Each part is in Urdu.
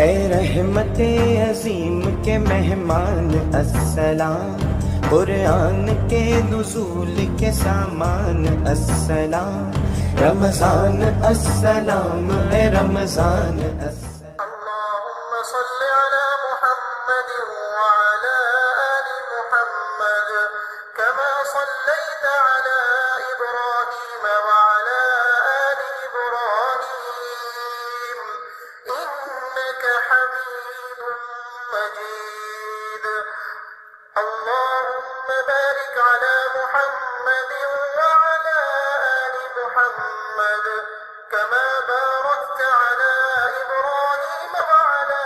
اے رحمت عظیم کے مہمان السلام، قرآن کے نزول کے سامان السلام، رمضان السلام اے رمضان السلام۔ اللهم صل على محمد وعلى آل محمد كما صليت على إبراهيم وعلى آل إبراهيم إنك حميد مجيد۔ اللهم بارك على محمد وعلى آل محمد كما باركت على إبراهيم وعلى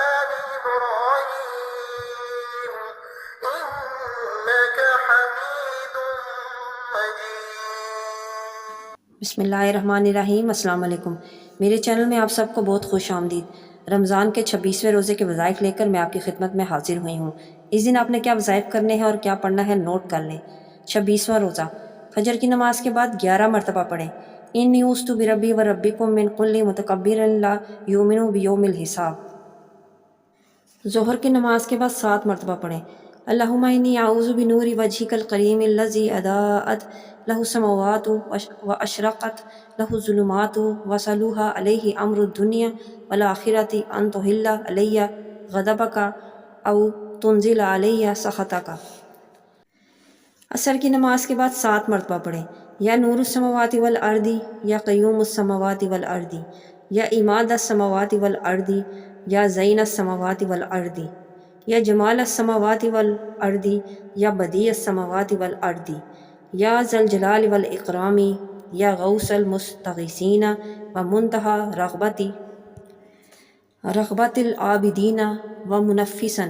آل إبراهيم إنك حميد مجيد۔ بسم اللہ الرحمن الرحیم۔ السلام علیکم۔ میرے چینل میں آپ سب کو بہت خوش آمدید۔ رمضان کے 26ویں روزے کے وظائف لے کر میں آپ کی خدمت میں حاضر ہوئی ہوں۔ اس دن آپ نے کیا وظائف کرنے ہیں اور کیا پڑھنا ہے نوٹ کر لیں۔ 26واں روزہ فجر کی نماز کے بعد 11 مرتبہ پڑھیں۔ انی اوذت بربی و ربکم من کل متکبر لا یؤمن بیوم الحساب۔ ظہر کی نماز کے بعد 7 مرتبہ پڑھیں۔ اللہم انی اعوذ بنور وجہک الکریم الذی اضاءت لہ السماوات واشرقت لہ الظلمات وصلوح علیہ امر الدنیا والآخرۃ ان تحل علی غضبک او تنزل علی سخطک۔ عصر کی نماز کے بعد 7 مرتبہ پڑھیں۔ یا نور السماوات والارض، یا قیوم السماوات والارض، یا عماد السماوات والارض، یا زین السماوات والارض، یا جمال السماوات والارض، یا بدیع السماوات والارض، یا ذا الجلال والاکرام، یا غوث المستغیثین و منتہا رغبت العابدین و منفسا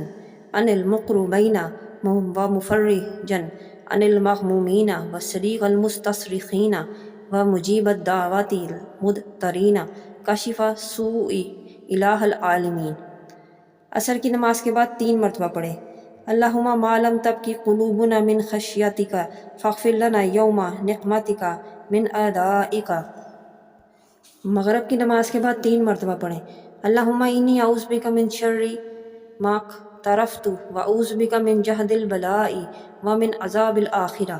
عن المقروبین و مفرجا عن المغمومین و صریغ المستصرخین و مجیب الدعوات المضطرین کاشف سوء الہ العالمین۔ عصر کی نماز کے بعد 3 مرتبہ پڑھیں۔ اللہم ما لم تبکی قلوبنا من خشیتک فاغفر لنا یوم نقمتک من اعدائک۔ مغرب کی نماز کے بعد 3 مرتبہ پڑھیں۔ اللہم انی اعوذ بک من شر ما اقترفت واعوذ بک من جہد البلاء ومن عذاب الآخرہ۔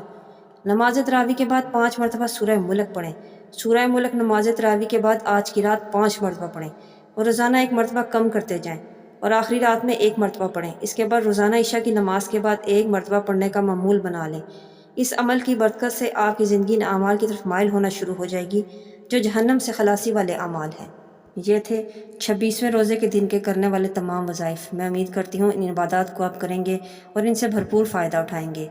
نماز تراویح کے بعد 5 مرتبہ سورہ ملک پڑھیں۔ سورہ ملک نماز تراویح کے بعد آج کی رات 5 مرتبہ پڑھیں اور روزانہ 1 مرتبہ کم کرتے جائیں، اور آخری رات میں 1 مرتبہ پڑھیں۔ اس کے بعد روزانہ عشاء کی نماز کے بعد 1 مرتبہ پڑھنے کا معمول بنا لیں۔ اس عمل کی برکت سے آپ کی زندگی ان اعمال کی طرف مائل ہونا شروع ہو جائے گی جو جہنم سے خلاصی والے اعمال ہیں۔ یہ تھے 26ویں روزے کے دن کے کرنے والے تمام وظائف۔ میں امید کرتی ہوں ان عبادات کو آپ کریں گے اور ان سے بھرپور فائدہ اٹھائیں گے۔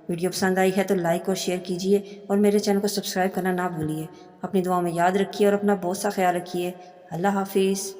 ویڈیو پسند آئی ہے تو لائک اور شیئر کیجیے اور میرے چینل کو سبسکرائب کرنا نہ بھولیے۔ اپنی دعاؤں میں یاد رکھیے اور اپنا بہت سا خیال رکھیے۔ اللہ حافظ۔